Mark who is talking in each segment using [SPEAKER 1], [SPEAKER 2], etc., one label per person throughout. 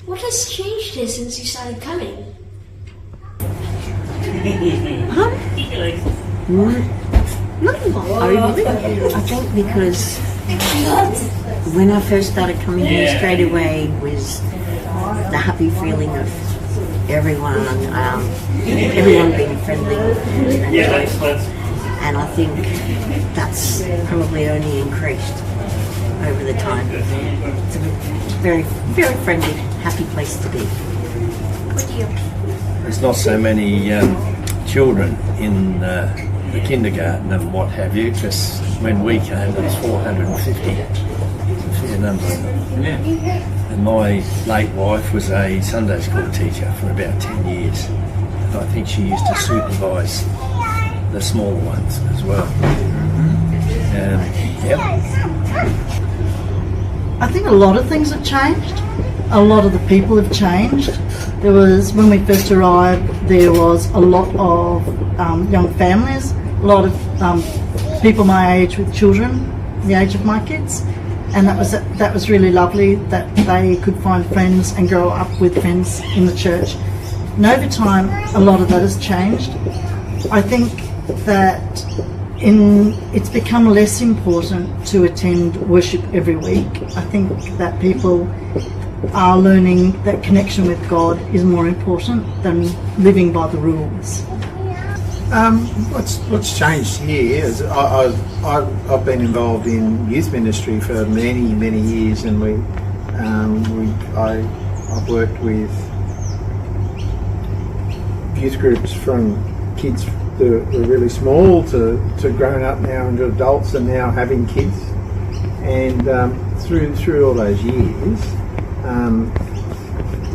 [SPEAKER 1] What has changed here since you started coming?
[SPEAKER 2] Not overly. I think because when I first started coming here, straight away was the happy feeling of everyone being friendly and joyful. And I think that's probably only increased over the time. It's a very, very friendly, happy place to be.
[SPEAKER 1] What do you?
[SPEAKER 3] There's not so many children in the kindergarten and what have you, because when we came there was 450. It's a fair number. And my late wife was a Sunday school teacher for about 10 years. And I think she used to supervise the smaller ones as well.
[SPEAKER 4] I think a lot of things have changed. A lot of the people have changed. There was, when we first arrived, there was a lot of young families, a lot of people my age with children, the age of my kids, and that was really lovely that they could find friends and grow up with friends in the church. And over time, a lot of that has changed. I think that it's become less important to attend worship every week. I think that people are learning that connection with God is more important than living by the rules.
[SPEAKER 5] What's changed here is I've been involved in youth ministry for many years, and I've worked with youth groups from kids that were really small to grown up now and to adults and now having kids, and through all those years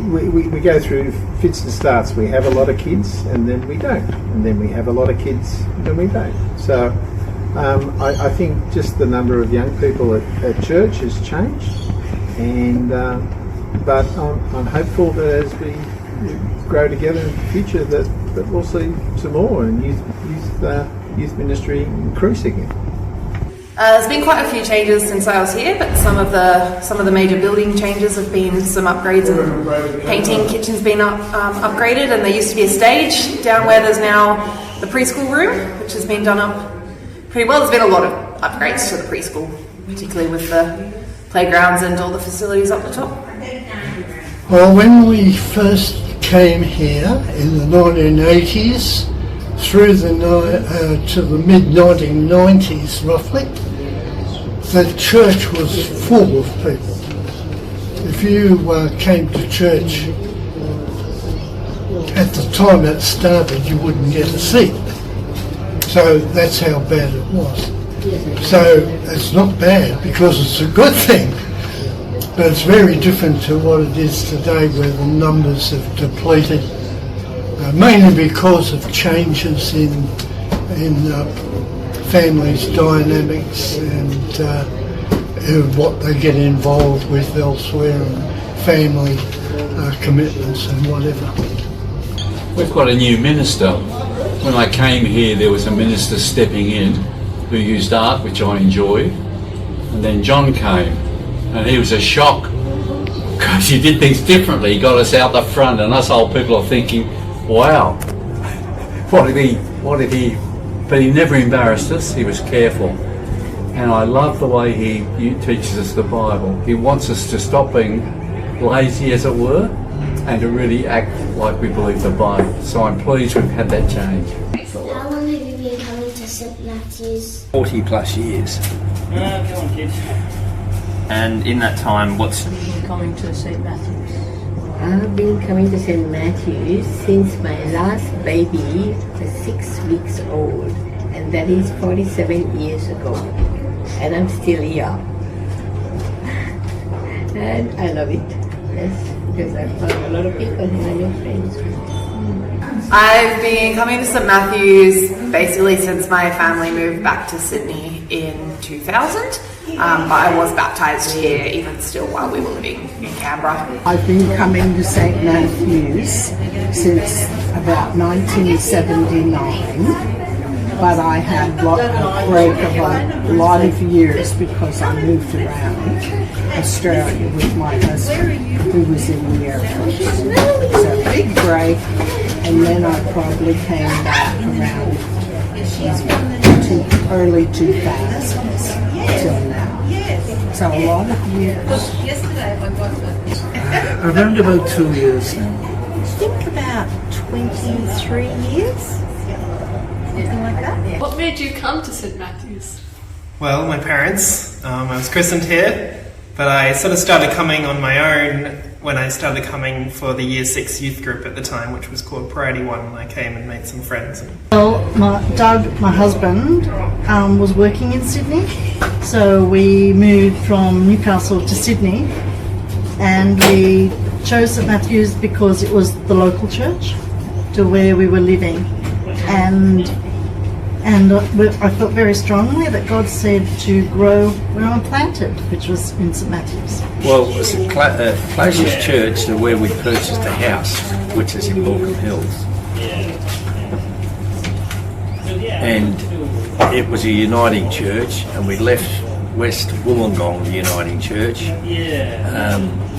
[SPEAKER 5] we go through fits and starts. We have a lot of kids and then we don't, and then we have a lot of kids and then we don't. So I think just the number of young people at church has changed, and but I'm hopeful that as we grow together in the future that we'll see some more and youth ministry increase again.
[SPEAKER 6] There's been quite a few changes since I was here, but some of the major building changes have been some upgrades and painting. Kitchen's been upgraded, and there used to be a stage down where there's now the preschool room, which has been done up pretty well. There's been a lot of upgrades to the preschool, particularly with the playgrounds and all the facilities up the top.
[SPEAKER 7] Well, when we first came here in the 1980s through to the mid-1990s roughly, the church was full of people. If you came to church at the time it started, you wouldn't get a seat. So that's how bad it was. So it's not bad because it's a good thing, but it's very different to what it is today, where the numbers have depleted, mainly because of changes in families' dynamics and what they get involved with elsewhere, and family commitments and whatever.
[SPEAKER 8] We've got a new minister. When I came here, there was a minister stepping in who used art, which I enjoyed, and then John came, and he was a shock because he did things differently. He got us out the front, and us old people are thinking, wow, what did he, but he never embarrassed us. He was careful, and I love the way he teaches us the Bible. He wants us to stop being lazy, as it were, and to really act like we believe the Bible. So I'm pleased we've had that change.
[SPEAKER 1] How long have you been coming to St Matthew's?
[SPEAKER 3] 40 plus years.
[SPEAKER 9] Come on, kids.
[SPEAKER 10] And in that time, what's
[SPEAKER 2] Been coming to St Matthew's.
[SPEAKER 11] I've been coming to St Matthew's since my last baby was 6 weeks old, and that is 47 years ago, and I'm still here. And I love it, yes, because I found a lot of people and I know friends.
[SPEAKER 6] I've been coming to St Matthew's basically since my family moved back to Sydney in 2000, but I was baptised here even still while we were living in Canberra.
[SPEAKER 4] I've been coming to St Matthew's since about 1979, but I had a break of a lot of years because I moved around Australia with my husband, who was in the Air Force. So a big break, and then I probably came back around early 2000s till now. So a lot of years.
[SPEAKER 9] Around about 2 years now.
[SPEAKER 4] I think about 23 years. Something like that.
[SPEAKER 12] What made you come to St Matthew's?
[SPEAKER 13] Well, my parents. I was christened here, but I sort of started coming on my own when I started coming for the Year 6 youth group at the time, which was called Priority 1, and I came and made some friends.
[SPEAKER 4] Well, Doug, my husband, was working in Sydney, so we moved from Newcastle to Sydney, and we chose St Matthew's because it was the local church to where we were living, and I felt very strongly that God said to grow where I'm planted, which was in St Matthew's.
[SPEAKER 3] Well, it was the closest church to where we purchased a house, which is in Morecambe Hills. And it was a uniting church, and we left West Wollongong, the uniting church,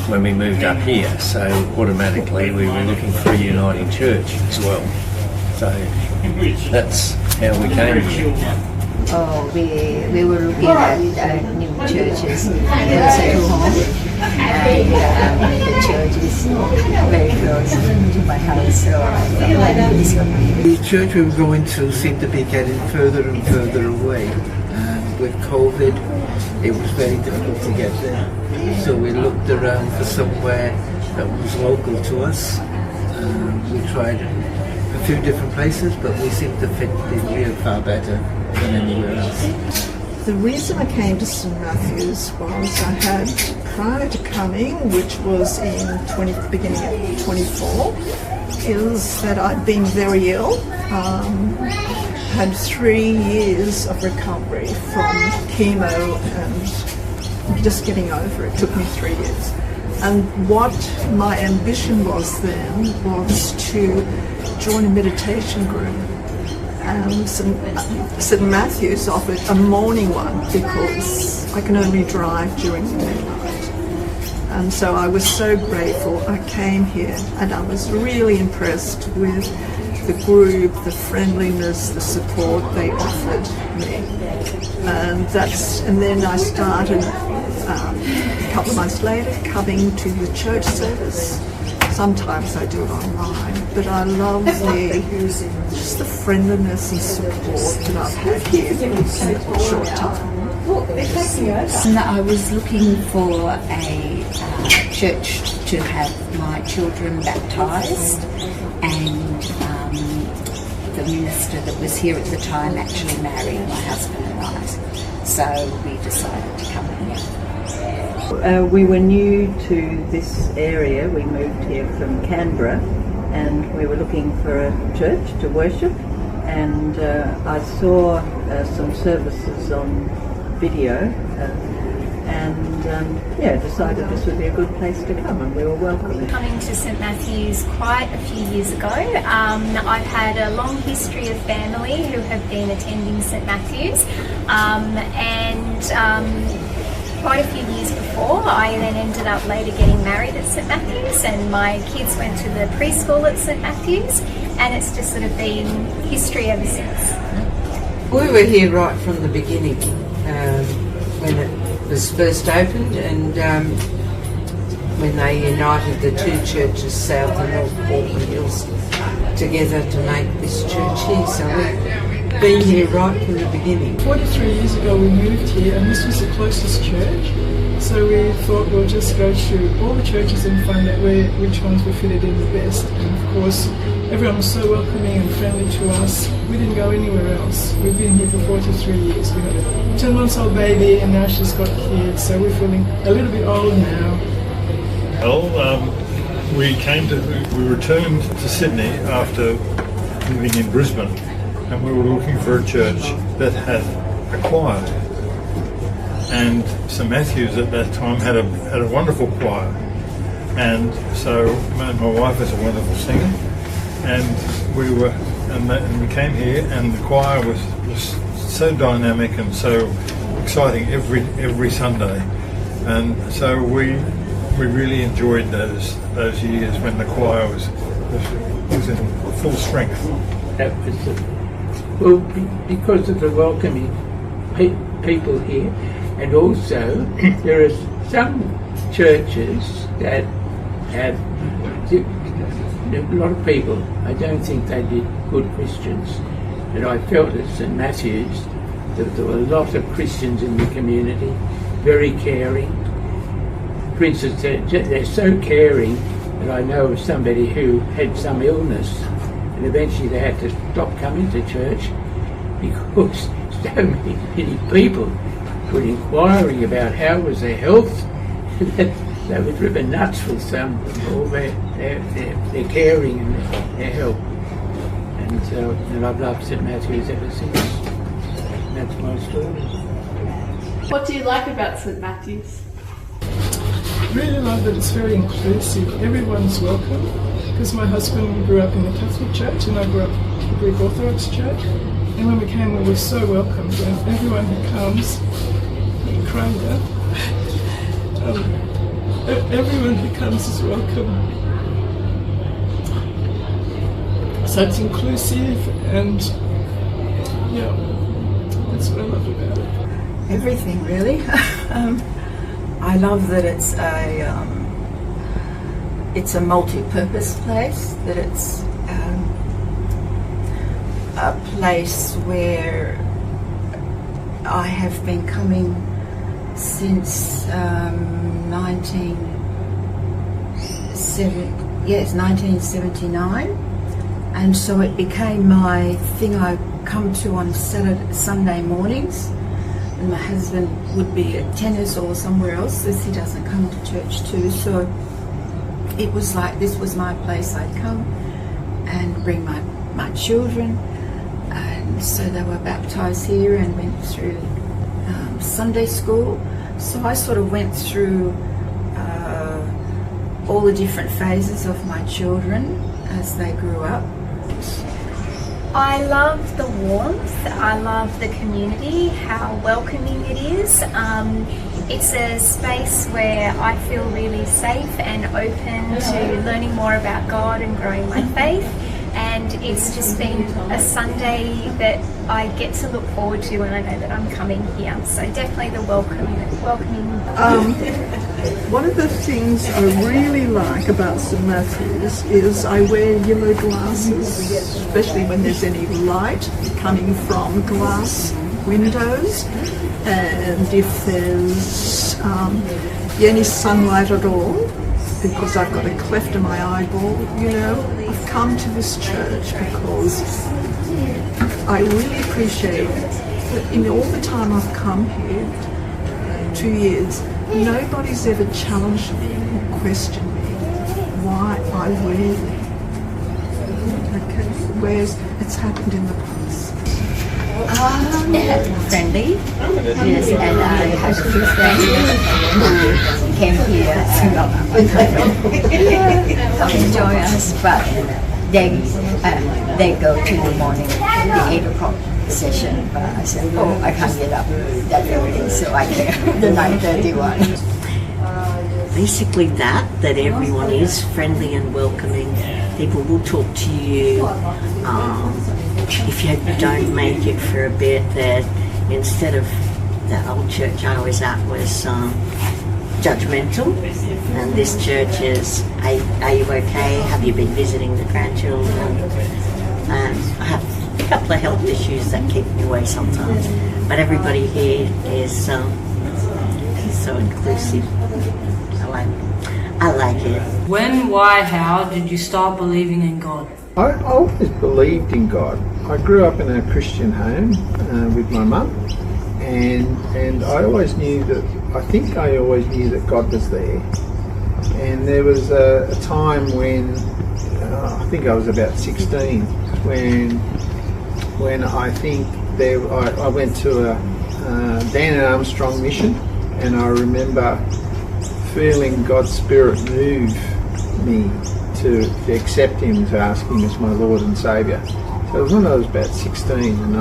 [SPEAKER 3] when we moved up here. So automatically we were looking for a uniting church as well. So that's how we came here.
[SPEAKER 11] Oh, we were looking at new churches closer to home, and the church is very close to my house, so I felt like this one.
[SPEAKER 9] The church we were going to seemed to be getting further and further away. And with COVID, it was very difficult to get there. So we looked around for somewhere that was local to us. We tried a few different places, but we seemed to fit the real far better than anywhere else.
[SPEAKER 14] The reason I came to St Matthew's was I had, prior to coming, which was in the beginning of 24, is that I'd been very ill. Had 3 years of recovery from chemo and just getting over it. Took me 3 years. And what my ambition was then was to join a meditation group. And St Matthew's offered a morning one because I can only drive during the midnight. And so I was so grateful I came here, and I was really impressed with the group, the friendliness, the support they offered me. And then I started a couple of months later coming to the church service. Sometimes I do it online, but I love just the friendliness and support that I've had here in a short time.
[SPEAKER 15] I was looking for a church to have my children baptised, and the minister that was here at the time actually married my husband and I, so we decided to come here.
[SPEAKER 2] We were new to this area. We moved here from Canberra, and we were looking for a church to worship, and I saw some services on video, and decided this would be a good place to come, and we were welcome.
[SPEAKER 16] Coming to St Matthew's quite a few years ago. I've had a long history of family who have been attending St Matthew's, quite a few years before, I then ended up later getting married at St Matthew's, and my kids went to the preschool at St Matthew's, and it's just sort of been history ever since.
[SPEAKER 17] We were here right from the beginning, when it was first opened, and when they united the two churches, South and North Morecambe Hills, together to make this church here. So we've been here right from the beginning.
[SPEAKER 18] 43 years ago we moved here, and this was the closest church, so we thought we'll just go through all the churches and find out which ones were fitted in the best. And of course everyone was so welcoming and friendly to us. We didn't go anywhere else. We've been here for 43 years. We had a 10 months old baby, and now she's got kids, so we're feeling a little bit old now.
[SPEAKER 19] Well, we returned to Sydney after living in Brisbane, and we were looking for a church that had a choir. And St Matthew's at that time had a wonderful choir, and so my wife is a wonderful singer, and we came here, and the choir was so dynamic and so exciting every Sunday, and so we really enjoyed those years when the choir was in full strength.
[SPEAKER 20] That was because of the welcoming people here, and also there are some churches that have a lot of people. I don't think they did good Christians, and I felt at St Matthew's that there were a lot of Christians in the community, very caring. For instance, they're so caring that I know of somebody who had some illness, and eventually they had to stop coming to church because so many people were inquiring about how was their health. They were driven nuts with some of all their caring and their help. And I've loved St Matthew's ever since. And that's my story.
[SPEAKER 12] What do you like about St Matthew's?
[SPEAKER 18] I really love that it's very inclusive. Everyone's welcome. Because my husband grew up in the Catholic Church and I grew up in the Greek Orthodox Church. And when we came, we were so welcomed. And everyone who comes, everyone who comes is welcome. So it's inclusive, and yeah, that's what I love about it.
[SPEAKER 14] Everything, really. I love that it's a multi-purpose place, that it's a place where I have been coming since 1979, and so it became my thing. I come to on Sunday mornings, and my husband would be at tennis or somewhere else, as he doesn't come to church too. So it was like this was my place. I'd come and bring my children, and so they were baptised here and went through Sunday school. So I sort of went through all the different phases of my children as they grew up.
[SPEAKER 16] I love the warmth, I love the community, how welcoming it is. It's a space where I feel really safe and open to learning more about God and growing my faith. And it's just been a Sunday that I get to look forward to when I know that I'm coming here. So definitely the welcoming.
[SPEAKER 14] One of the things I really like about St Matthew's is I wear yellow glasses, especially when there's any light coming from glass windows, and if there's any sunlight at all, because I've got a cleft in my eyeball, I've come to this church because I really appreciate that in all the time I've come here, 2 years, nobody's ever challenged me or questioned me why I wear them. Okay, whereas it's happened in the past.
[SPEAKER 15] Friendly, yes, and I had a few friends who came here to enjoy us, but they go to the morning, the 8 o'clock session, but I said, I can't get up that early, so I came the 9:31.
[SPEAKER 2] Basically that everyone is friendly and welcoming. People will talk to you. If you don't make it for a bit, that instead of the old church I was at was judgmental, and this church is, are you okay? Have you been visiting the grandchildren? And I have a couple of health issues that keep me away sometimes, but everybody here is so inclusive. I like it.
[SPEAKER 21] When, why, how did you start believing in God?
[SPEAKER 5] I always believed in God. I grew up in a Christian home with my mum, and I always knew that, I think I always knew that God was there. And there was a time when, I think I was about 16, when I think I went to a Dan and Armstrong mission, and I remember feeling God's Spirit move me to accept Him, to ask Him as my Lord and Saviour. So it was when I was about 16, and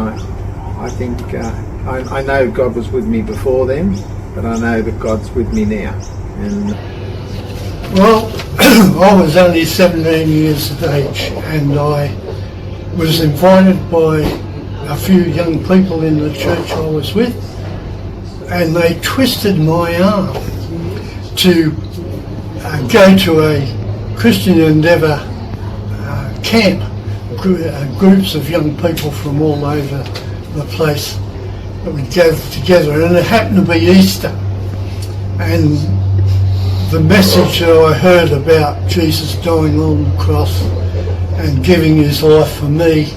[SPEAKER 5] I think I know God was with me before then, but I know that God's with me now. And
[SPEAKER 7] well, I was only 17 years of age, and I was invited by a few young people in the church I was with, and they twisted my arm to go to a Christian Endeavour camp, groups of young people from all over the place that would gather together, and it happened to be Easter, and the message that I heard about Jesus dying on the cross and giving his life for me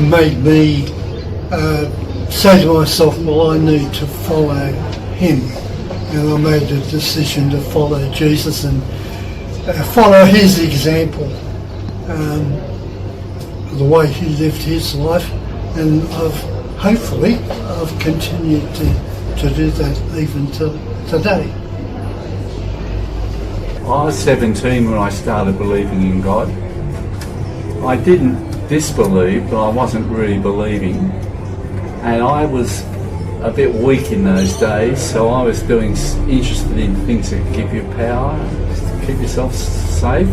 [SPEAKER 7] made me say to myself, well, I need to follow him, and I made the decision to follow Jesus and follow his example, the way he lived his life, and hopefully I've continued to do that even till today.
[SPEAKER 8] I was 17 when I started believing in God. I didn't disbelieve, but I wasn't really believing. And I was a bit weak in those days, so I was interested in things that give you power, to keep yourself safe.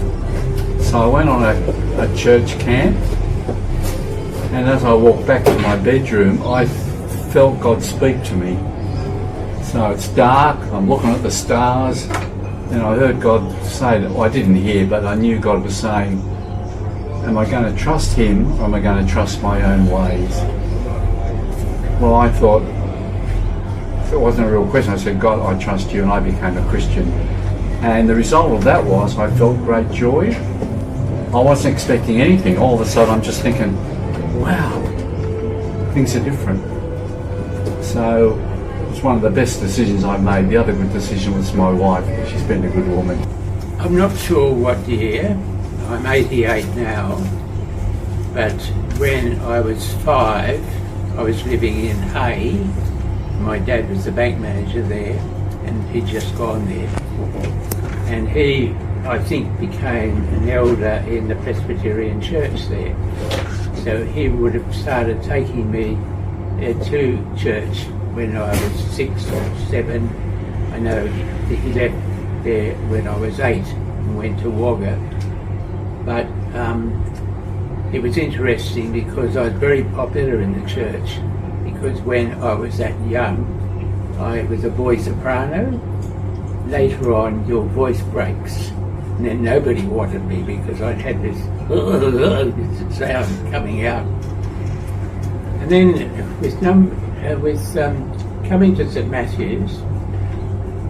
[SPEAKER 8] So I went on a church camp, and as I walked back to my bedroom, I felt God speak to me. So it's dark, I'm looking at the stars, and I heard God say that, well, I didn't hear, but I knew God was saying, am I going to trust him, or am I going to trust my own ways? Well, I thought, if it wasn't a real question, I said, God, I trust you, and I became a Christian. And the result of that was I felt great joy. I wasn't expecting anything. All of a sudden I'm just thinking, wow, things are different. So it's one of the best decisions I made. The other good decision was my wife. She's been a good woman.
[SPEAKER 20] I'm not sure what year. I'm 88 now. But when I was 5, I was living in Hay. My dad was the bank manager there, and he'd just gone there. And he, I think, became an elder in the Presbyterian church there. So he would have started taking me to church when I was 6 or 7. I know he left there when I was 8 and went to Wagga. But it was interesting because I was very popular in the church, because when I was that young, I was a boy soprano. Later on, your voice breaks, and then nobody wanted me because I had this sound coming out. And then with coming to St Matthew's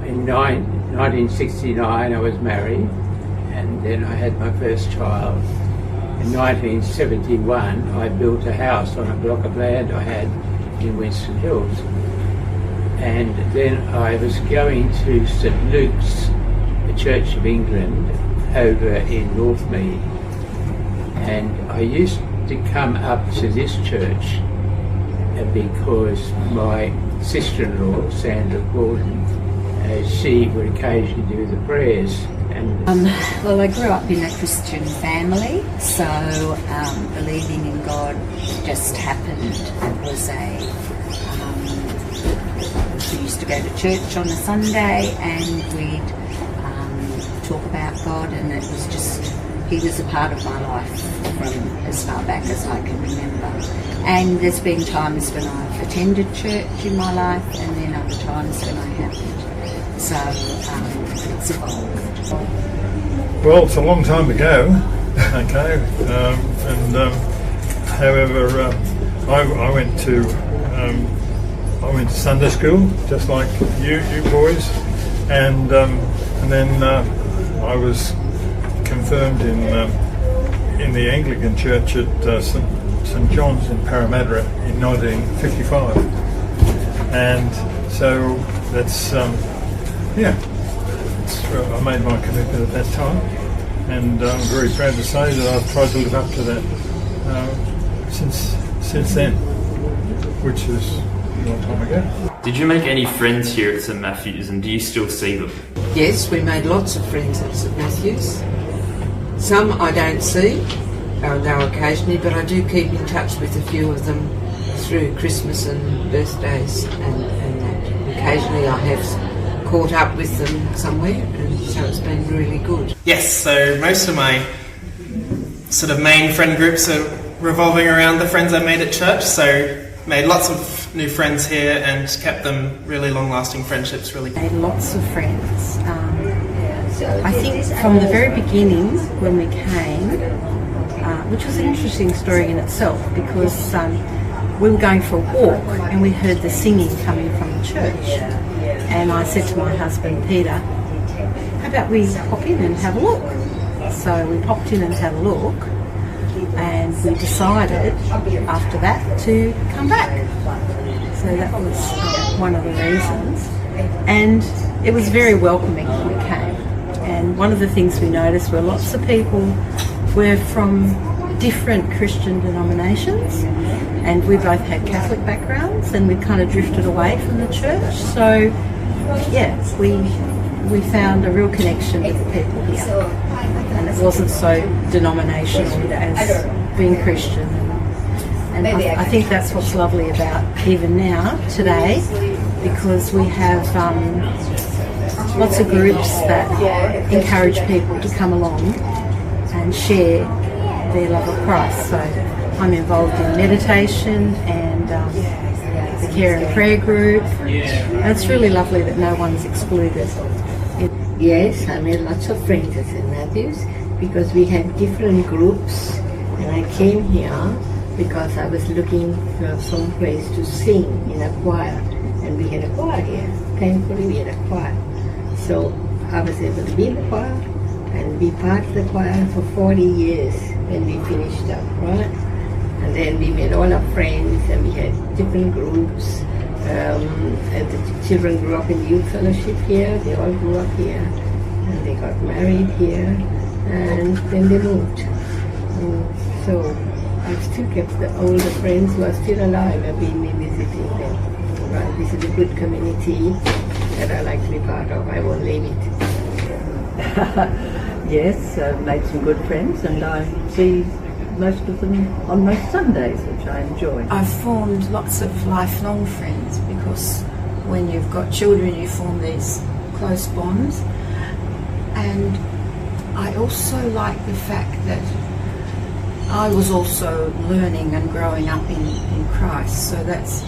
[SPEAKER 20] in 1969, I was married, and then I had my first child. In 1971, I built a house on a block of land I had in Winston Hills. And then I was going to St Luke's, the Church of England, over in Northmead. And I used to come up to this church because my sister-in-law, Sandra Gordon, she would occasionally do the prayers. And
[SPEAKER 15] well, I grew up in a Christian family, so believing in God just happened. It was we used to go to church on a Sunday, and we'd talk about God, and it was just, he was a part of my life from as far back as I can remember. And there's been times when I've attended church in my life, and then other times when I haven't. So it's evolved.
[SPEAKER 19] Well, it's a long time ago, okay, however, I went to Sunday school, just like you boys, and then I was confirmed in the Anglican Church at St John's in Parramatta in 1955, and so that's I made my commitment at that time, and I'm very proud to say that I've tried to live up to that since then, which is a long time ago.
[SPEAKER 10] Did you make any friends here at St Matthew's, and do you still see them?
[SPEAKER 17] Yes, we made lots of friends at St Matthew's. Some I don't see, though occasionally, but I do keep in touch with a few of them through Christmas and birthdays, and that. Occasionally I have caught up with them somewhere, and so it's been really good.
[SPEAKER 13] Yes, so most of my sort of main friend groups are revolving around the friends I made at church, so made lots of new friends here and kept them really long-lasting friendships. Really
[SPEAKER 2] made lots of friends. I think from the very beginning when we came, which was an interesting story in itself, because we were going for a walk and we heard the singing coming from the church, and I said to my husband Peter, how about we pop in and have a look? So we popped in and had a look, and we decided after that to come back. So that was one of the reasons, and it was very welcoming when we came. And one of the things we noticed were lots of people were from different Christian denominations, and we both had Catholic backgrounds, and we kind of drifted away from the church. So yeah, we found a real connection with the people here, and it wasn't so denominational as being Christian. And I think that's what's lovely about even now, today, because we have lots of groups that encourage people to come along and share their love of Christ. So I'm involved in meditation and the care and prayer group. And it's really lovely that no one's excluded.
[SPEAKER 1] Yes, I made lots of friends at St. Matthew's because we had different groups, and I came here because I was looking for some place to sing in a choir, and we had a choir here. Thankfully we had a choir. So I was able to be in the choir and be part of the choir for 40 years when we finished up, right? And then we made all our friends, and we had different groups. And the children grew up in youth fellowship here. They all grew up here, and they got married here, and then they moved. So I've still kept the older friends who are still alive. I've been visiting them. Right? This is a good community that I like to be part of. I won't leave it.
[SPEAKER 22] Yes, I've made some good friends, and I see most of them on most Sundays, which I enjoy.
[SPEAKER 15] I've formed lots of lifelong friends, because when you've got children you form these close bonds. And I also like the fact that I was also learning and growing up in Christ, so this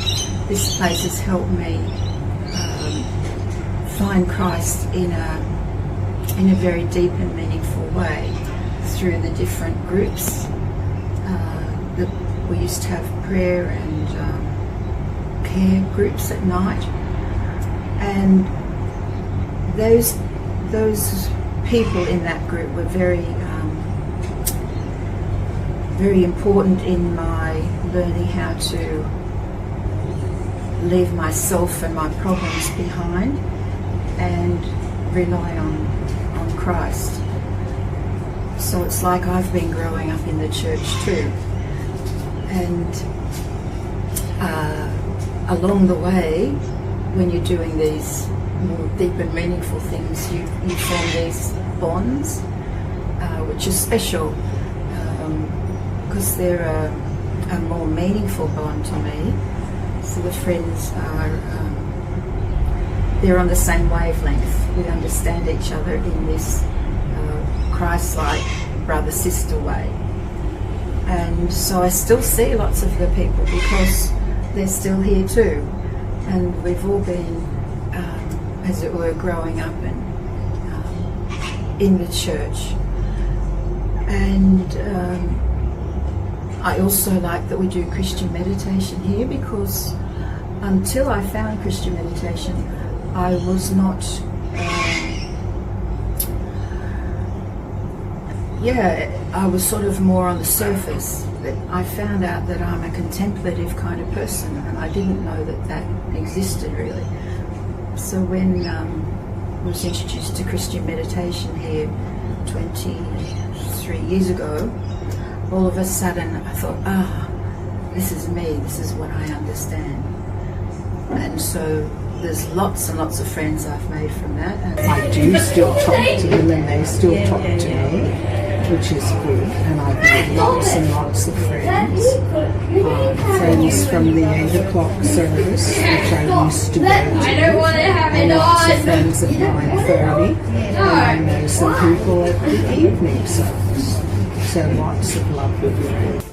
[SPEAKER 15] place has helped me find Christ in a very deep and meaningful way through the different groups. That we used to have prayer and care groups at night, and those people in that group were very important in my learning how to leave myself and my problems behind and rely on Christ. So it's like I've been growing up in the church too. And along the way, when you're doing these more deep and meaningful things, you form these bonds, which is special, because they're a more meaningful bond to me. So the friends are, they're on the same wavelength. We understand each other in this Christ-like brother-sister way. And so I still see lots of the people because they're still here too. And we've all been, as it were, growing up in the church. And I also like that we do Christian meditation here, because until I found Christian meditation, I was not, I was sort of more on the surface. But I found out that I'm a contemplative kind of person, and I didn't know that existed really. So when I was introduced to Christian meditation here 23 years ago, all of a sudden I thought, this is me, this is what I understand. And so there's lots and lots of friends I've made from that. And
[SPEAKER 4] I do still talk to them, and they still talk to me.
[SPEAKER 3] which is good, and I've made lots and lots of friends. Friends from the 8 o'clock service, which I used to go to, and lots of friends at 9:30, and I know some people at the evening service. So lots of lovely friends.